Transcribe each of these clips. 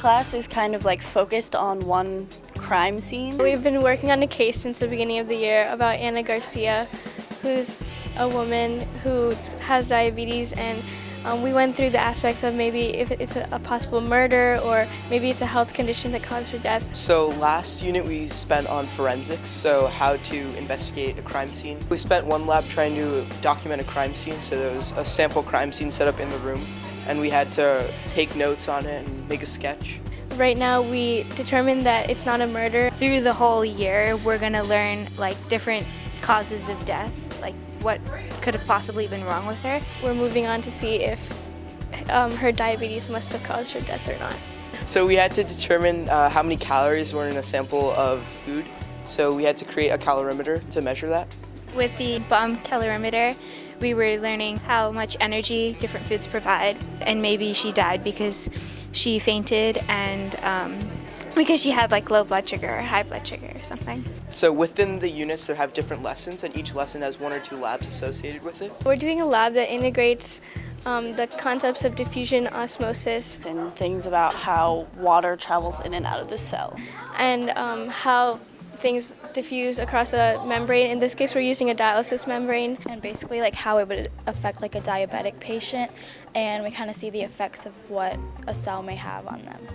class is kind of like focused on one crime scene. We've been working on a case since the beginning of the year about Anna Garcia, who's a woman who has diabetes, and we went through the aspects of maybe if it's a possible murder or maybe it's a health condition that caused her death. So last unit we spent on forensics, so how to investigate a crime scene. We spent one lab trying to document a crime scene, so there was a sample crime scene set up in the room, and we had to take notes on it and make a sketch. Right now we determined that it's not a murder. Through the whole year, we're going to learn like different causes of death, like what could have possibly been wrong with her. We're moving on to see if her diabetes must have caused her death or not. So we had to determine how many calories were in a sample of food, so we had to create a calorimeter to measure that. With the bomb calorimeter, we were learning how much energy different foods provide, and maybe she died because she fainted and because she had like low blood sugar or high blood sugar or something. So within the units there have different lessons, and each lesson has one or two labs associated with it. We're doing a lab that integrates the concepts of diffusion, osmosis, And things about how water travels in and out of the cell. and how things diffuse across a membrane. In this case, we're using a dialysis membrane. And basically like how it would affect like a diabetic patient, and we kind of see the effects of what a cell may have on them.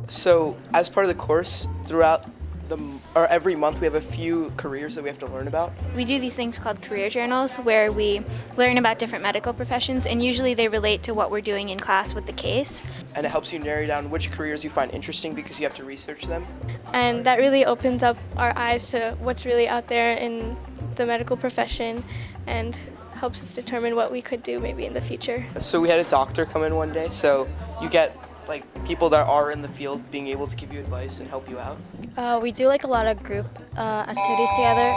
So as part of the course, every month we have a few careers that we have to learn about. We do these things called career journals where we learn about different medical professions, and usually they relate to what we're doing in class with the case. And it helps you narrow down which careers you find interesting because you have to research them. And that really opens up our eyes to what's really out there in the medical profession and helps us determine what we could do maybe in the future. So we had a doctor come in one day, so you get like people that are in the field being able to give you advice and help you out. We do like a lot of group activities together,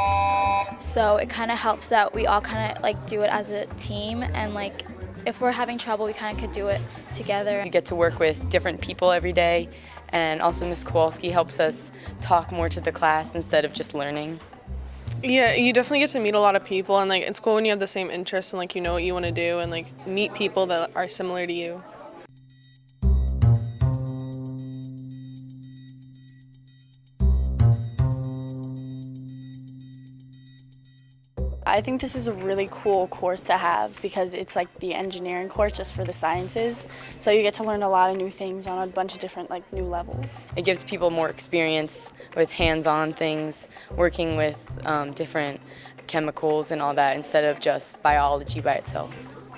so it kind of helps that we all kind of like do it as a team, and like if we're having trouble we kind of could do it together. You get to work with different people every day, and also Ms. Kowalski helps us talk more to the class instead of just learning. Yeah, you definitely get to meet a lot of people, and like it's cool when you have the same interests and like you know what you want to do, and like meet people that are similar to you. I think this is a really cool course to have because it's like the engineering course just for the sciences. So you get to learn a lot of new things on a bunch of different like new levels. It gives people more experience with hands-on things, working with different chemicals and all that instead of just biology by itself.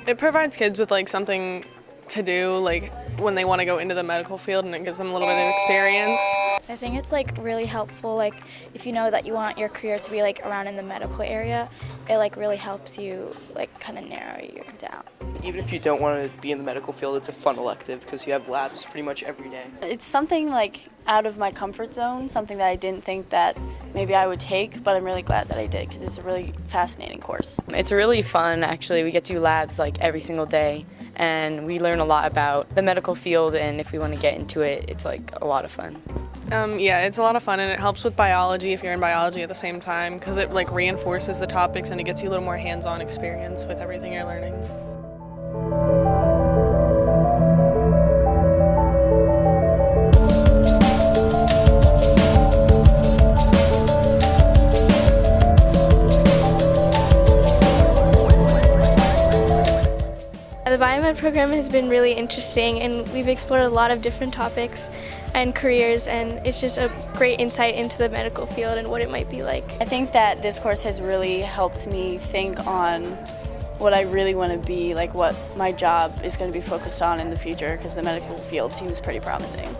It provides kids with like something to do like when they want to go into the medical field, and it gives them a little bit of experience. I think it's like really helpful, like if you know that you want your career to be like around in the medical area, it like really helps you like kind of narrow you down. Even if you don't want to be in the medical field, it's a fun elective because you have labs pretty much every day. It's something like out of my comfort zone, something that I didn't think that maybe I would take, but I'm really glad that I did because it's a really fascinating course. It's really fun, actually. We get to do labs like every single day, and we learn a lot about the medical field, and if we want to get into it, it's like a lot of fun. Yeah, it's a lot of fun, and it helps with biology if you're in biology at the same time because it like reinforces the topics and it gets you a little more hands-on experience with everything you're learning. The Biomed program has been really interesting, and we've explored a lot of different topics and careers, and it's just a great insight into the medical field and what it might be like. I think that this course has really helped me think on what I really want to be, like what my job is going to be focused on in the future, because the medical field seems pretty promising.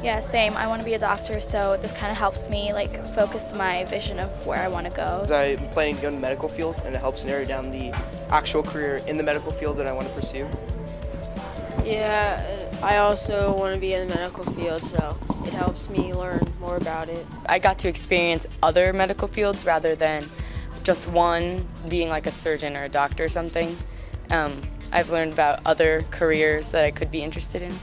Yeah, same. I want to be a doctor, so this kind of helps me like focus my vision of where I want to go. I'm planning to go in the medical field, and it helps narrow down the actual career in the medical field that I want to pursue. Yeah, I also want to be in the medical field, so it helps me learn more about it. I got to experience other medical fields rather than just one, being like a surgeon or a doctor or something. I've learned about other careers that I could be interested in.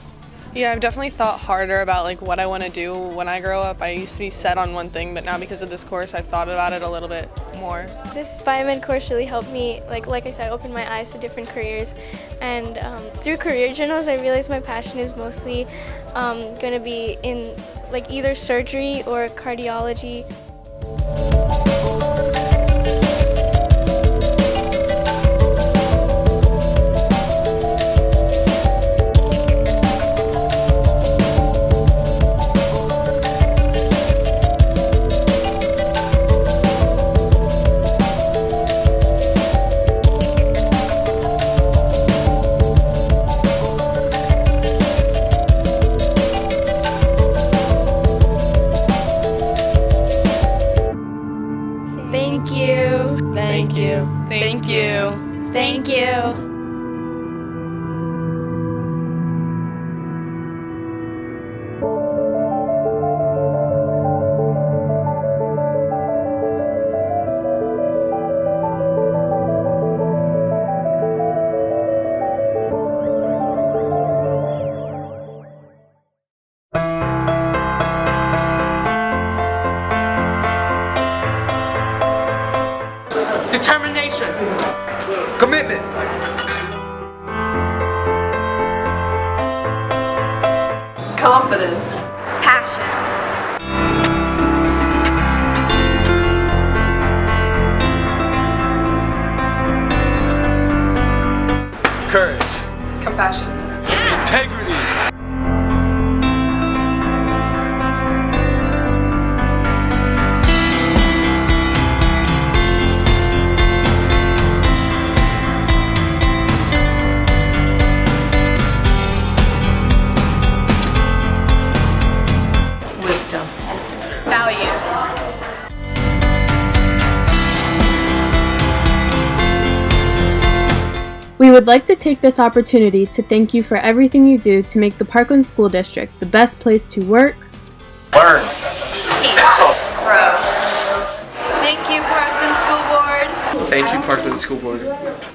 Yeah, I've definitely thought harder about like what I want to do when I grow up. I used to be set on one thing, but now because of this course, I've thought about it a little bit more. This biomed course really helped me, like I said, open my eyes to different careers. And through career journals, I realized my passion is mostly going to be in like either surgery or cardiology. Thank you. Thank you. Thank you. Thank you. Determination. Commitment. Confidence. Passion. Courage. Compassion. Integrity. Wisdom. Values. We would like to take this opportunity to thank you for everything you do to make the Parkland School District the best place to work, Learn. Teach. Grow. Thank you, Parkland School Board. Thank you, Parkland School Board.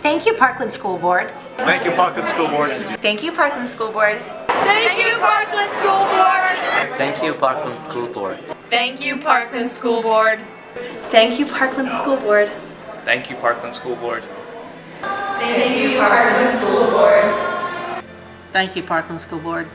Thank you, Parkland School Board. Thank you, Parkland School Board. Thank you, Parkland School Board. Thank you, Parkland School Board. Thank you, Parkland School Board. Thank you, Parkland School Board. Thank you, Parkland School Board. Thank you, Parkland School Board. Thank you, Parkland School Board. Thank you, Parkland School Board.